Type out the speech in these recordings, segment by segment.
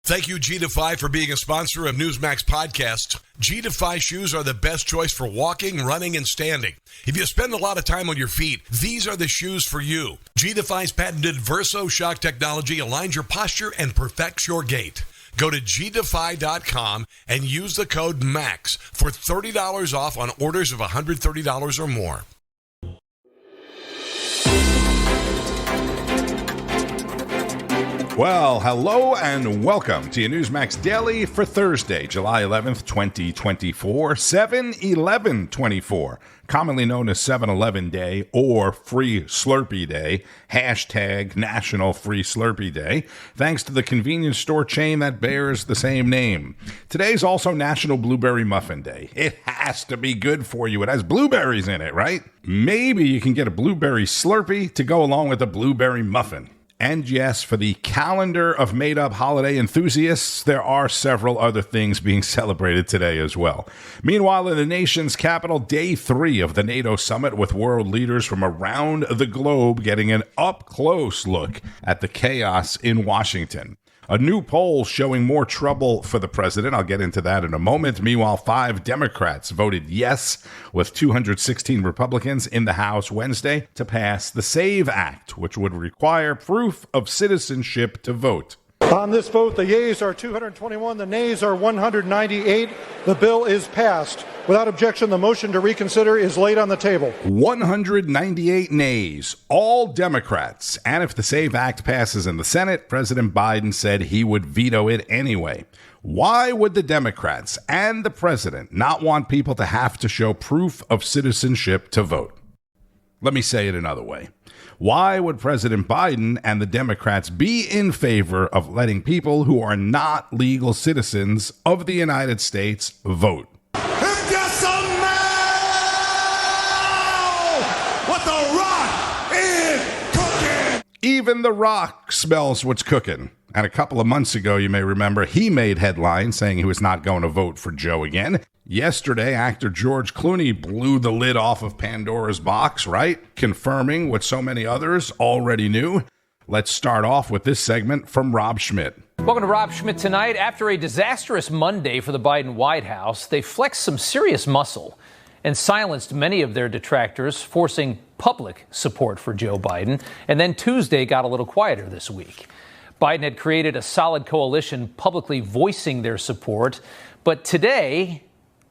Thank you, G-Defy, for being a sponsor of NEWSMAX Podcast. G-Defy shoes are the best choice for walking, running, and standing. If you spend a lot of time on your feet, these are the shoes for you. G-Defy's patented Verso shock technology aligns your posture and perfects your gait. Go to gdefy.com and use the code MAX for $30 off on orders of $130 or more. Well, hello and welcome to your NEWSMAX Daily for Thursday, July 11th, 2024, 7/11/24, commonly known as 7-Eleven Day or Free Slurpee Day, hashtag National Free Slurpee Day, thanks to the convenience store chain that bears the same name. Today's also National Blueberry Muffin Day. It has to be good for you. It has blueberries in it, right? Maybe you can get a blueberry Slurpee to go along with a blueberry muffin. And yes, for the calendar of made-up holiday enthusiasts, there are several other things being celebrated today as well. Meanwhile, in the nation's capital, day 3 of the NATO summit with world leaders from around the globe getting an up-close look at the chaos in Washington. A new poll showing more trouble for the president. I'll get into that in a moment. Meanwhile, 5 Democrats voted yes with 216 Republicans in the House Wednesday to pass the SAVE Act, which would require proof of citizenship to vote. On this vote, the yeas are 221, the nays are 198. The bill is passed. Without objection, the motion to reconsider is laid on the table. 198 nays, all Democrats. And if the SAVE Act passes in the Senate, President Biden said he would veto it anyway. Why would the Democrats and the president not want people to have to show proof of citizenship to vote? Let me say it another way. Why would President Biden and the Democrats be in favor of letting people who are not legal citizens of the United States vote? What the Rock is cooking! Even The Rock smells what's cooking. And a couple of months ago, you may remember, he made headlines saying he was not going to vote for Joe again. Yesterday, actor George Clooney blew the lid off of Pandora's box, right? Confirming what so many others already knew. Let's start off with this segment from Rob Schmitt. Welcome to Rob Schmitt Tonight. After a disastrous Monday for the Biden White House, they flexed some serious muscle and silenced many of their detractors, forcing public support for Joe Biden. And then Tuesday got a little quieter this week. Biden had created a solid coalition publicly voicing their support. But today,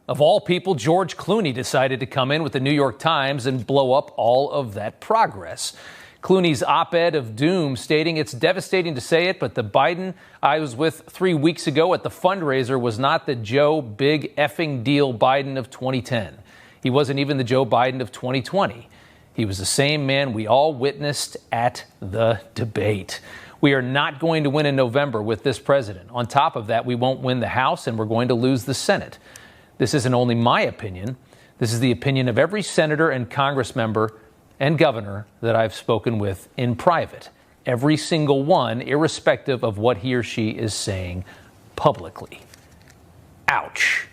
of all people, George Clooney decided to come in with the New York Times and blow up all of that progress. Clooney's op-ed of doom stating it's devastating to say it, but the Biden I was with 3 weeks ago at the fundraiser was not the Joe big effing deal Biden of 2010. He wasn't even the Joe Biden of 2020. He was the same man we all witnessed at the debate. We are not going to win in November with this president. On top of that, we won't win the House and we're going to lose the Senate. This isn't only my opinion. This is the opinion of every senator and Congress member and governor that I've spoken with in private. Every single one, irrespective of what he or she is saying publicly. Ouch.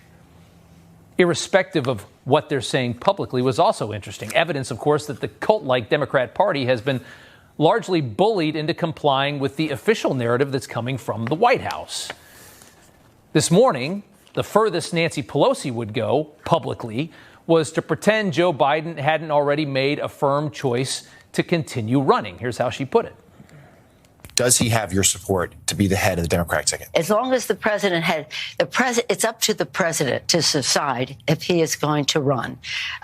Irrespective of what they're saying publicly was also interesting. Evidence, of course, that the cult-like Democrat Party has been largely bullied into complying with the official narrative that's coming from the White House. This morning, the furthest Nancy Pelosi would go publicly was to pretend Joe Biden hadn't already made a firm choice to continue running. Here's how she put it. Does he have your support to be the head of the Democratic ticket? As long as the president it's up to the president to decide if he is going to run.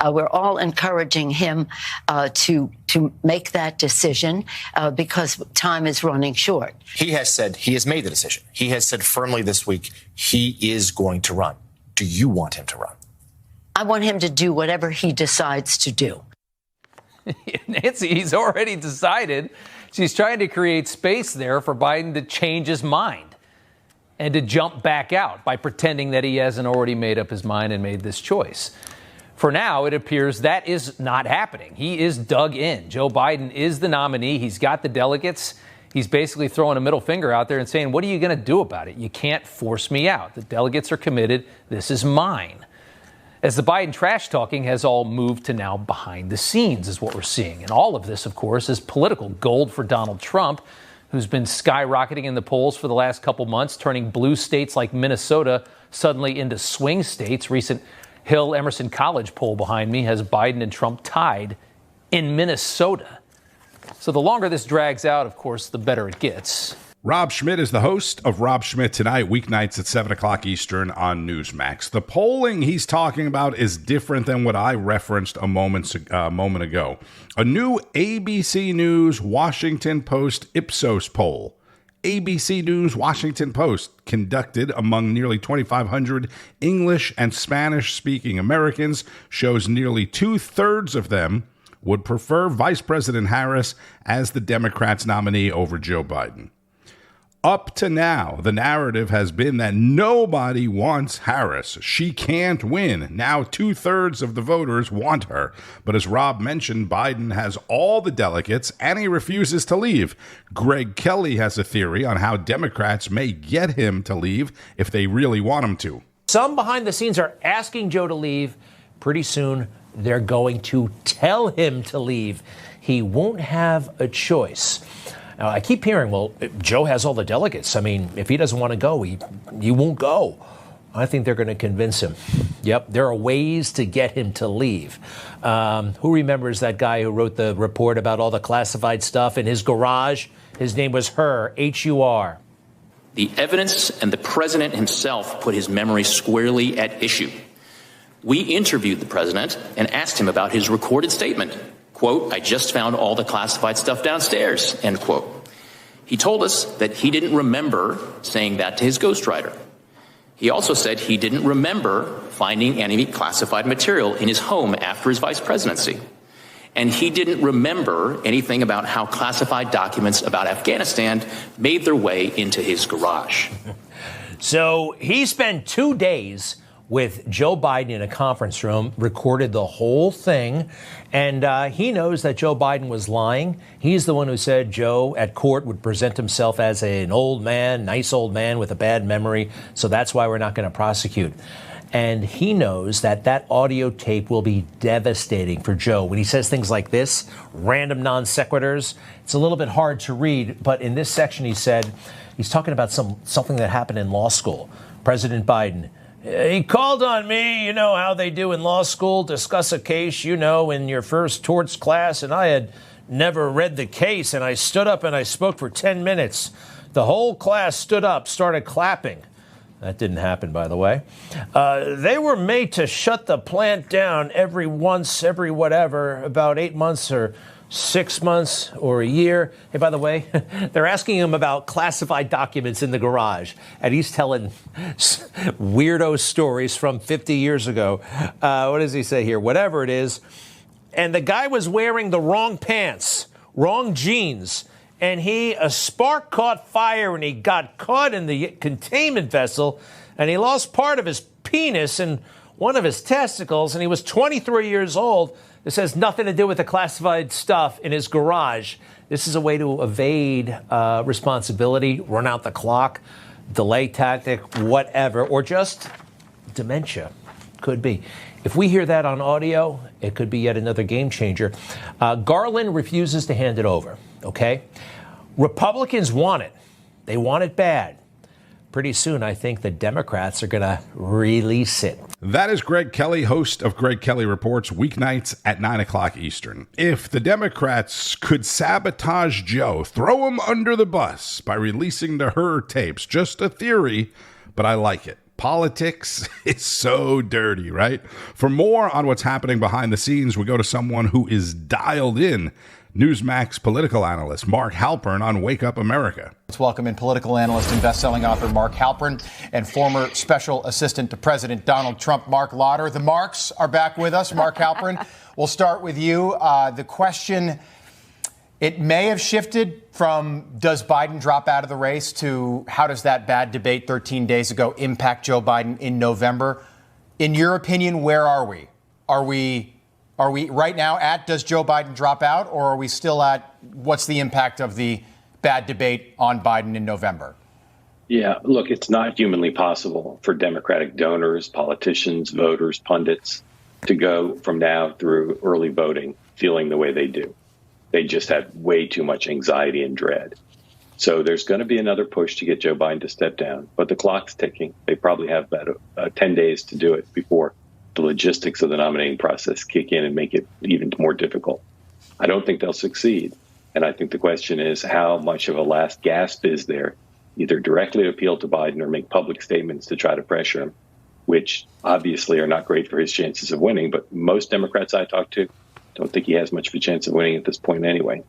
We're all encouraging him to make that decision because time is running short. He has said he has made the decision. He has said firmly this week he is going to run. Do you want him to run? I want him to do whatever he decides to do. Nancy, he's already decided. She's trying to create space there for Biden to change his mind and to jump back out by pretending that he hasn't already made up his mind and made this choice. For now, it appears that is not happening. He is dug in. Joe Biden is the nominee. He's got the delegates. He's basically throwing a middle finger out there and saying, what are you going to do about it? You can't force me out. The delegates are committed. This is mine. As the Biden trash talking has all moved to now behind the scenes is what we're seeing. And all of this, of course, is political gold for Donald Trump, who's been skyrocketing in the polls for the last couple months, turning blue states like Minnesota suddenly into swing states. Recent Hill Emerson College poll behind me has Biden and Trump tied in Minnesota. So the longer this drags out, of course, the better it gets. Rob Schmitt is the host of Rob Schmitt Tonight, weeknights at 7 o'clock Eastern on Newsmax. The polling he's talking about is different than what I referenced a moment ago. A new ABC News Washington Post Ipsos poll. ABC News Washington Post, conducted among nearly 2,500 English and Spanish-speaking Americans, shows nearly two-thirds of them would prefer Vice President Harris as the Democrats' nominee over Joe Biden. Up to now, the narrative has been that nobody wants Harris. She can't win. Now, two-thirds of the voters want her. But as Rob mentioned, Biden has all the delegates, and he refuses to leave. Greg Kelly has a theory on how Democrats may get him to leave if they really want him to. Some behind the scenes are asking Joe to leave. Pretty soon, they're going to tell him to leave. He won't have a choice. Now, I keep hearing, well, Joe has all the delegates. I mean, if he doesn't want to go, he won't go. I think they're going to convince him. Yep, there are ways to get him to leave. Who remembers that guy who wrote the report about all the classified stuff in his garage? His name was H-U-R. The evidence and the president himself put his memory squarely at issue. We interviewed the president and asked him about his recorded statement. Quote, I just found all the classified stuff downstairs, end quote. He told us that he didn't remember saying that to his ghostwriter. He also said he didn't remember finding any classified material in his home after his vice presidency. And he didn't remember anything about how classified documents about Afghanistan made their way into his garage. So he spent 2 days with Joe Biden in a conference room, recorded the whole thing, and he knows that Joe Biden was lying. He's the one who said Joe at court would present himself as an old man, nice old man with a bad memory, so that's why we're not going to prosecute. And he knows that that audio tape will be devastating for Joe. When he says things like this, random non sequiturs, it's a little bit hard to read, but in this section he said, he's talking about something that happened in law school. President Biden, he called on me, you know how they do in law school, discuss a case, you know, in your first torts class, and I had never read the case, and I stood up and I spoke for 10 minutes. The whole class stood up, started clapping. That didn't happen, by the way. They were made to shut the plant down every whatever, about 8 months or 6 months or a year. Hey, by the way, they're asking him about classified documents in the garage, and he's telling weirdo stories from 50 years ago. What does he say here? Whatever it is. And the guy was wearing the wrong pants, wrong jeans, and a spark caught fire, and he got caught in the containment vessel, and he lost part of his penis and one of his testicles, and he was 23 years old. This has nothing to do with the classified stuff in his garage. This is a way to evade responsibility, run out the clock, delay tactic, whatever, or just dementia. Could be. If we hear that on audio, it could be yet another game changer. Garland refuses to hand it over, okay? Republicans want it. They want it bad. Pretty soon, I think the Democrats are going to release it. That is Greg Kelly, host of Greg Kelly Reports, weeknights at 9 o'clock Eastern. If the Democrats could sabotage Joe, throw him under the bus by releasing the Her tapes, just a theory, but I like it. Politics is so dirty, right? For more on what's happening behind the scenes, we go to someone who is dialed in. NEWSMAX political analyst Mark Halperin on Wake Up America. Let's welcome in political analyst and best-selling author Mark Halperin and former special assistant to President Donald Trump, Mark Lauder. The Marks are back with us. Mark Halperin, we'll start with you. The question, it may have shifted from does Biden drop out of the race to how does that bad debate 13 days ago impact Joe Biden in November? In your opinion, where are we? Are we right now at does Joe Biden drop out, or are we still at what's the impact of the bad debate on Biden in November? Yeah, look, it's not humanly possible for Democratic donors, politicians, voters, pundits to go from now through early voting feeling the way they do. They just have way too much anxiety and dread. So there's going to be another push to get Joe Biden to step down, but the clock's ticking. They probably have about 10 days to do it before the logistics of the nominating process kick in and make it even more difficult. I don't think they'll succeed. And I think the question is, how much of a last gasp is there, either directly appeal to Biden or make public statements to try to pressure him, which obviously are not great for his chances of winning. But most Democrats I talk to don't think he has much of a chance of winning at this point anyway.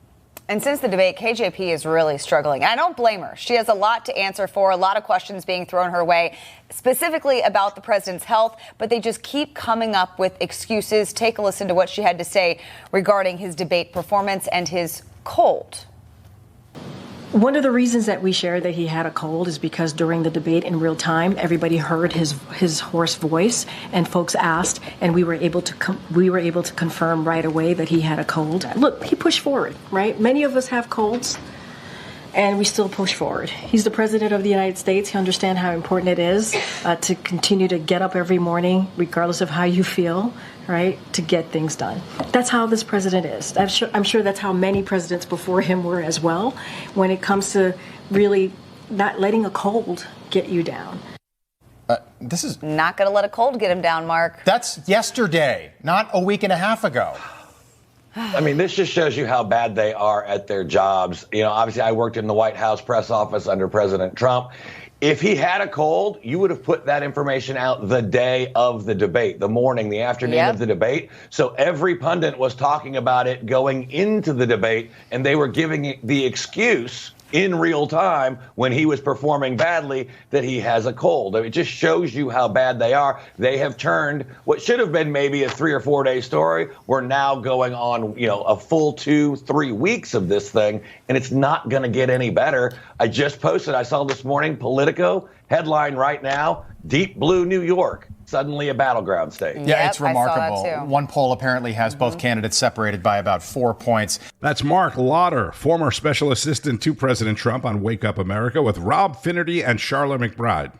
And since the debate, KJP is really struggling. I don't blame her. She has a lot to answer for, a lot of questions being thrown her way, specifically about the president's health, but they just keep coming up with excuses. Take a listen to what she had to say regarding his debate performance and his cold. One of the reasons that we shared that he had a cold is because during the debate in real time, everybody heard his hoarse voice, and folks asked, and we were able to confirm right away that he had a cold. Look, he pushed forward, right? Many of us have colds, and we still push forward. He's the president of the United States. He understands how important it is to continue to get up every morning, regardless of how you feel, right, to get things done. That's how this president is. I'm sure that's how many presidents before him were as well, when it comes to really not letting a cold get you down. This is not going to let a cold get him down, Mark. That's yesterday, not a week and a half ago. I mean, this just shows you how bad they are at their jobs. You know, obviously, I worked in the White House press office under President Trump. If he had a cold, you would have put that information out the day of the debate, the morning, the afternoon of the debate. So every pundit was talking about it going into the debate, and they were giving the excuse in real time when he was performing badly that he has a cold. It just shows you how bad they are. They have turned what should have been maybe a 3 or 4 day story. We're now going on, a full 2-3 weeks of this thing, and it's not going to get any better. I just posted, I saw this morning, Politico headline right now, Deep Blue New York, suddenly a battleground state. Yeah, it's remarkable. One poll apparently has both candidates separated by about 4 points. That's Mark Lauder, former special assistant to President Trump on Wake Up America, with Rob Finnerty and Charlotte McBride.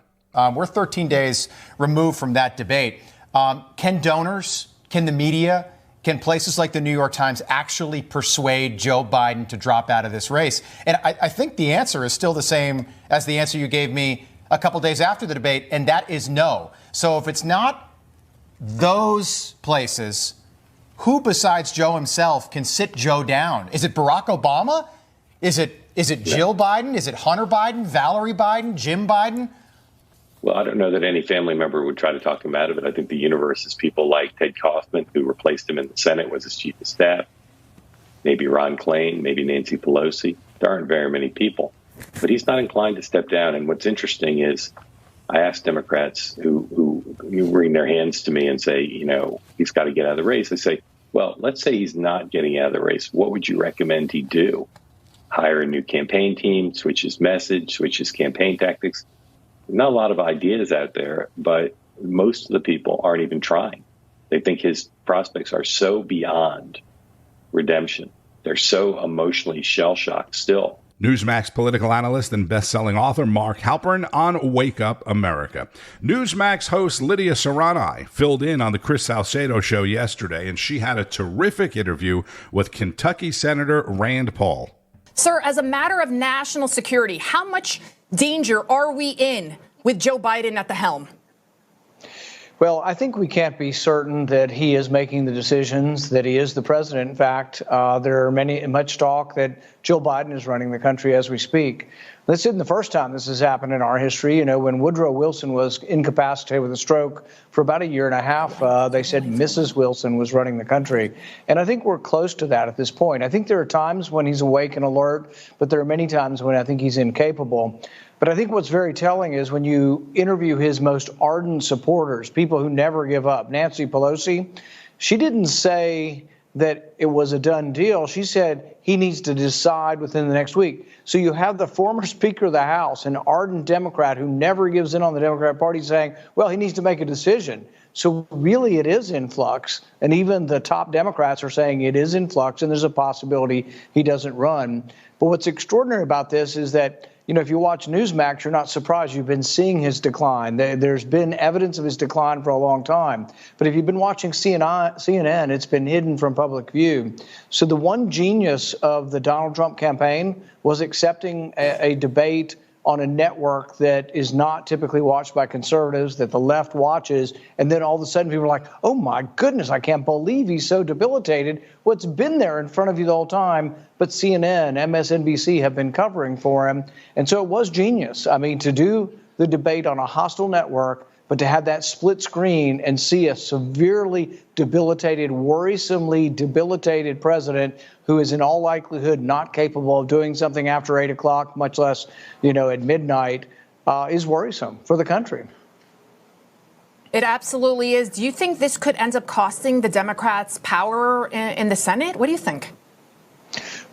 We're 13 days removed from that debate. Can donors, can the media, can places like the New York Times actually persuade Joe Biden to drop out of this race? And I think the answer is still the same as the answer you gave me a couple days after the debate, and that is no. So if it's not those places, who besides Joe himself can sit Joe down? Is it Barack Obama? Is it Jill Biden? Is it Hunter Biden, Valerie Biden, Jim Biden? Well, I don't know that any family member would try to talk him out of it. I think the universe is people like Ted Kaufman, who replaced him in the Senate, was his chief of staff, maybe Ron Klain, maybe Nancy Pelosi. There aren't very many people. But he's not inclined to step down. And what's interesting is I asked Democrats who wring their hands to me and say, he's got to get out of the race. I say, well, let's say he's not getting out of the race. What would you recommend he do? Hire a new campaign team, switch his message, switch his campaign tactics. Not a lot of ideas out there, but most of the people aren't even trying. They think his prospects are so beyond redemption. They're so emotionally shell-shocked still. NEWSMAX political analyst and best-selling author Mark Halperin on Wake Up America. NEWSMAX host Lydia Serrani filled in on the Chris Salcedo Show yesterday, and she had a terrific interview with Kentucky Senator Rand Paul. Sir, as a matter of national security, how much danger are we in with Joe Biden at the helm? Well, I think we can't be certain that he is making the decisions, that he is the president. In fact, there are much talk that Joe Biden is running the country as we speak. This isn't the first time this has happened in our history. When Woodrow Wilson was incapacitated with a stroke for about a year and a half, they said Mrs. Wilson was running the country. And I think we're close to that at this point. I think there are times when he's awake and alert, but there are many times when I think he's incapable. But I think what's very telling is when you interview his most ardent supporters, people who never give up, Nancy Pelosi, she didn't say that it was a done deal. She said he needs to decide within the next week. So you have the former Speaker of the House, an ardent Democrat who never gives in on the Democrat Party, saying, well, he needs to make a decision. So really it is in flux. And even the top Democrats are saying it is in flux and there's a possibility he doesn't run. But what's extraordinary about this is that if you watch Newsmax, you're not surprised. You've been seeing his decline. There's been evidence of his decline for a long time. But if you've been watching CNN, it's been hidden from public view. So the one genius of the Donald Trump campaign was accepting a debate on a network that is not typically watched by conservatives, that the left watches, and then all of a sudden people are like, oh my goodness, I can't believe he's so debilitated. What's been there in front of you the whole time, but CNN, MSNBC have been covering for him. And so it was genius. I mean, to do the debate on a hostile network, but to have that split screen and see a severely debilitated, worrisomely debilitated president who is in all likelihood not capable of doing something after 8 o'clock, much less, at midnight, is worrisome for the country. It absolutely is. Do you think this could end up costing the Democrats power in the Senate? What do you think?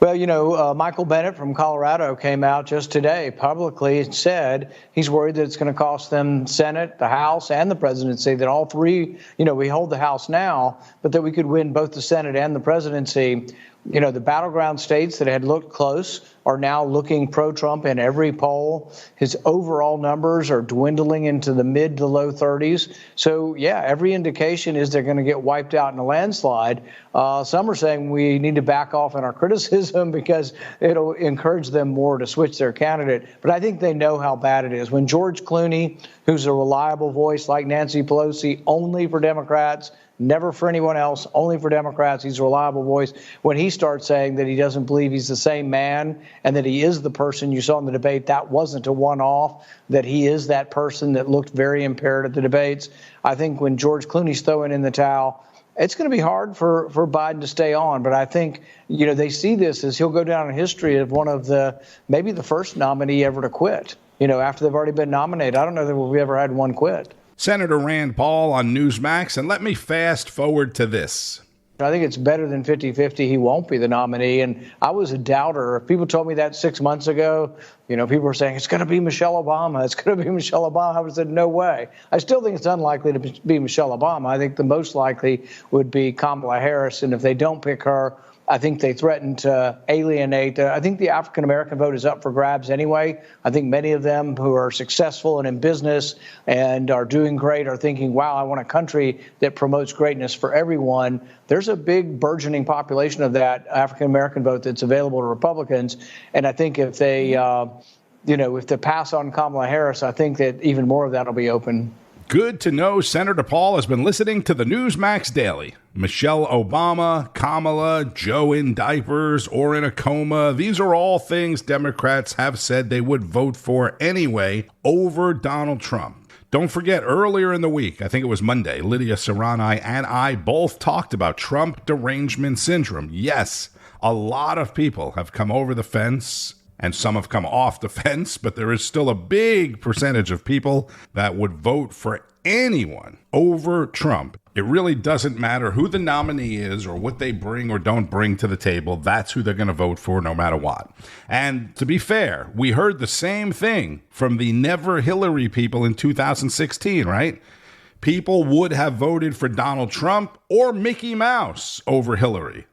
Well, Michael Bennet from Colorado came out just today publicly and said he's worried that it's going to cost them Senate, the House, and the presidency, that all three, we hold the House now, but that we could win both the Senate and the presidency. The battleground states that had looked close are now looking pro-Trump in every poll. His overall numbers are dwindling into the mid to low 30s. So, yeah, every indication is they're going to get wiped out in a landslide. Some are saying we need to back off in our criticism because it'll encourage them more to switch their candidate. But I think they know how bad it is. When George Clooney, who's a reliable voice like Nancy Pelosi, only for Democrats, never for anyone else, only for Democrats, he's a reliable voice. When he starts saying that he doesn't believe he's the same man and that he is the person you saw in the debate, that wasn't a one-off, that he is that person that looked very impaired at the debates. I think when George Clooney's throwing in the towel, it's going to be hard for Biden to stay on. But I think, they see this as he'll go down in history as one of maybe the first nominee ever to quit, after they've already been nominated. I don't know that we've ever had one quit. Senator Rand Paul on Newsmax, and let me fast forward to this. I think it's better than 50-50. He won't be the nominee. And I was a doubter. If people told me that 6 months ago, people were saying, it's going to be Michelle Obama. It's going to be Michelle Obama. I would have said, no way. I still think it's unlikely to be Michelle Obama. I think the most likely would be Kamala Harris. And if they don't pick her, I think they threaten to alienate. I think the African-American vote is up for grabs anyway. I think many of them who are successful and in business and are doing great are thinking, wow, I want a country that promotes greatness for everyone. There's a big burgeoning population of that African-American vote that's available to Republicans. And I think if they, if they pass on Kamala Harris, I think that even more of that will be open. Good to know Senator Paul has been listening to the NEWSMAX Daily. Michelle Obama, Kamala, Joe in diapers or in a coma. These are all things Democrats have said they would vote for anyway over Donald Trump. Don't forget, earlier in the week, I think it was Monday, Lydia Serrani and I both talked about Trump derangement syndrome. Yes, a lot of people have come over the fence and some have come off the fence, but there is still a big percentage of people that would vote for anyone over Trump. It really doesn't matter who the nominee is or what they bring or don't bring to the table. That's who they're going to vote for no matter what. And to be fair, we heard the same thing from the Never Hillary people in 2016, right? People would have voted for Donald Trump or Mickey Mouse over Hillary.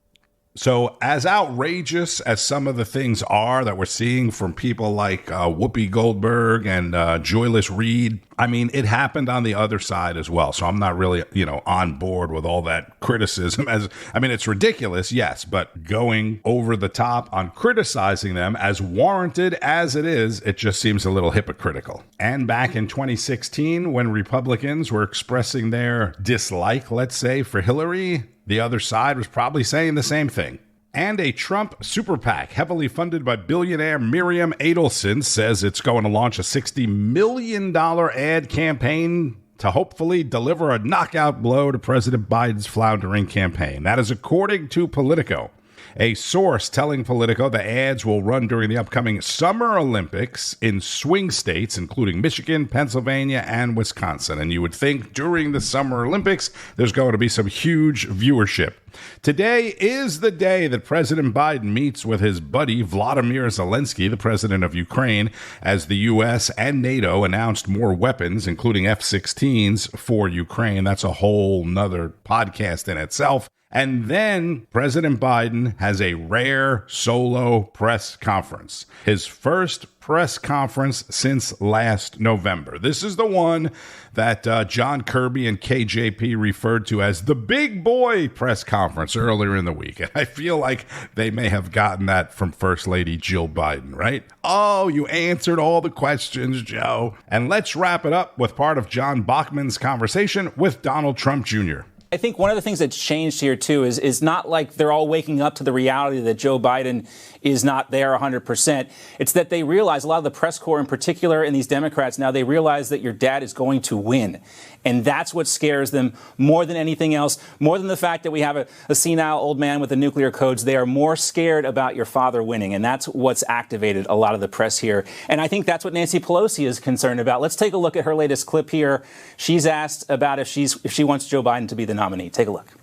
So as outrageous as some of the things are that we're seeing from people like Whoopi Goldberg and Joyless Reed, I mean, it happened on the other side as well. So I'm not really, on board with all that criticism. It's ridiculous, yes, but going over the top on criticizing them as warranted as it is, it just seems a little hypocritical. And back in 2016, when Republicans were expressing their dislike, let's say, for Hillary, the other side was probably saying the same thing. And a Trump super PAC, heavily funded by billionaire Miriam Adelson, says it's going to launch a $60 million ad campaign to hopefully deliver a knockout blow to President Biden's floundering campaign. That is according to Politico. A source telling Politico the ads will run during the upcoming Summer Olympics in swing states, including Michigan, Pennsylvania, and Wisconsin. And you would think during the Summer Olympics, there's going to be some huge viewership. Today is the day that President Biden meets with his buddy Vladimir Zelensky, the president of Ukraine, as the U.S. and NATO announced more weapons, including F-16s, for Ukraine. That's a whole nother podcast in itself. And then President Biden has a rare solo press conference. His first press conference since last November. This is the one that John Kirby and KJP referred to as the big boy press conference earlier in the week. And I feel like they may have gotten that from First Lady Jill Biden, right? Oh, you answered all the questions, Joe. And let's wrap it up with part of John Bachman's conversation with Donald Trump Jr. I think one of the things that's changed here, too, is not like they're all waking up to the reality that Joe Biden is not there 100%. It's that they realize, a lot of the press corps in particular and these Democrats now, they realize that your dad is going to win. And that's what scares them more than anything else, more than the fact that we have a senile old man with the nuclear codes. They are more scared about your father winning. And that's what's activated a lot of the press here. And I think that's what Nancy Pelosi is concerned about. Let's take a look at her latest clip here. She's asked about if she wants Joe Biden to be the nominee. Take a look.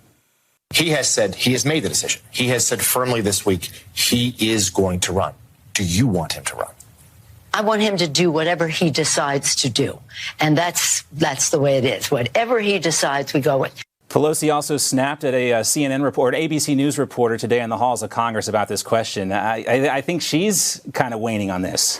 He has said he has made the decision. He has said firmly this week he is going to run. Do you want him to run? I want him to do whatever he decides to do. And that's the way it is. Whatever he decides, we go with. Pelosi also snapped at a CNN reporter, ABC News reporter today in the halls of Congress about this question. I think she's kind of waning on this.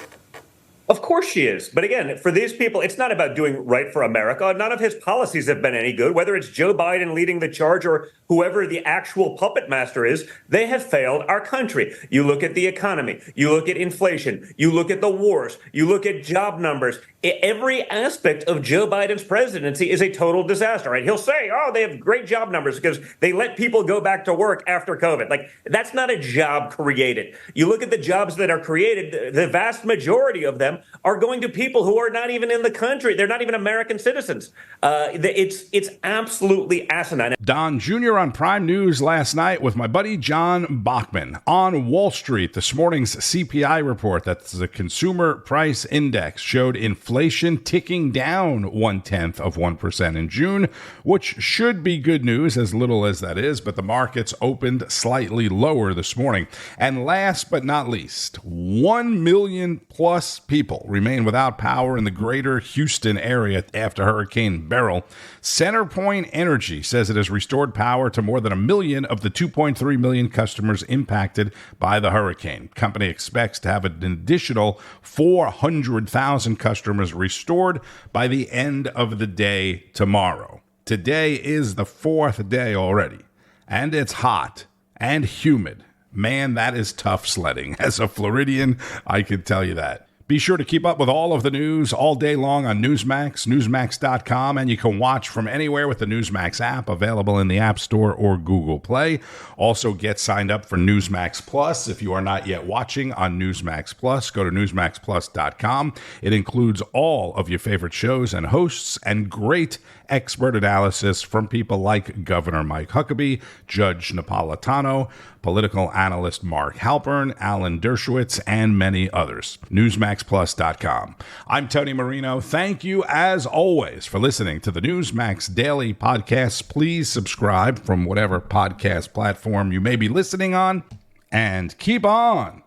Of course she is. But again, for these people, it's not about doing right for America. None of his policies have been any good, whether it's Joe Biden leading the charge or whoever the actual puppet master is. They have failed our country. You look at the economy, you look at inflation, you look at the wars, you look at job numbers. Every aspect of Joe Biden's presidency is a total disaster, right? He'll say, oh, they have great job numbers because they let people go back to work after COVID. Like, that's not a job created. You look at the jobs that are created, the vast majority of them are going to people who are not even in the country. They're not even American citizens. It's absolutely asinine. Don Jr. on Prime News last night with my buddy John Bachman. On Wall Street, this morning's CPI report, that's the Consumer Price Index, showed inflation ticking down 0.1% in June, which should be good news, as little as that is, but the markets opened slightly lower this morning. And last but not least, 1 million plus people remain without power in the greater Houston area after Hurricane Beryl. CenterPoint Energy says it has restored power to more than 1 million of the 2.3 million customers impacted by the hurricane. Company expects to have an additional 400,000 customers restored by the end of the day tomorrow. Today is the fourth day already, and it's hot and humid. Man, that is tough sledding. As a Floridian, I can tell you that. Be sure to keep up with all of the news all day long on Newsmax, Newsmax.com, and you can watch from anywhere with the Newsmax app, available in the App Store or Google Play. Also, get signed up for Newsmax Plus. If you are not yet watching on Newsmax Plus, go to NewsmaxPlus.com. It includes all of your favorite shows and hosts and great expert analysis from people like Governor Mike Huckabee, Judge Napolitano, political analyst Mark Halperin, Alan Dershowitz, and many others. NewsMaxPlus.com. I'm Tony Marino. Thank you, as always, for listening to the NewsMax Daily podcast. Please subscribe from whatever podcast platform you may be listening on, and keep on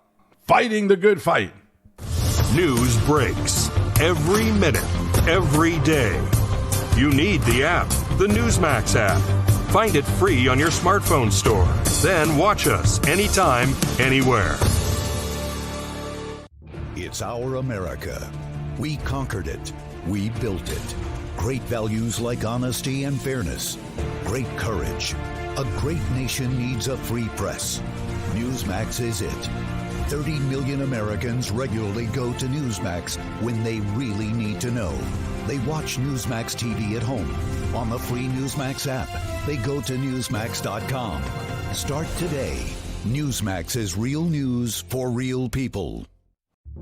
fighting the good fight. News breaks every minute, every day. You need the app, the NewsMax app. Find it free on your smartphone store. Then watch us anytime, anywhere. It's our America. We conquered it. We built it. Great values like honesty and fairness. Great courage. A great nation needs a free press. Newsmax is it. 30 million Americans regularly go to Newsmax when they really need to know. They watch Newsmax TV at home. On the free Newsmax app, they go to Newsmax.com. Start today. Newsmax is real news for real people.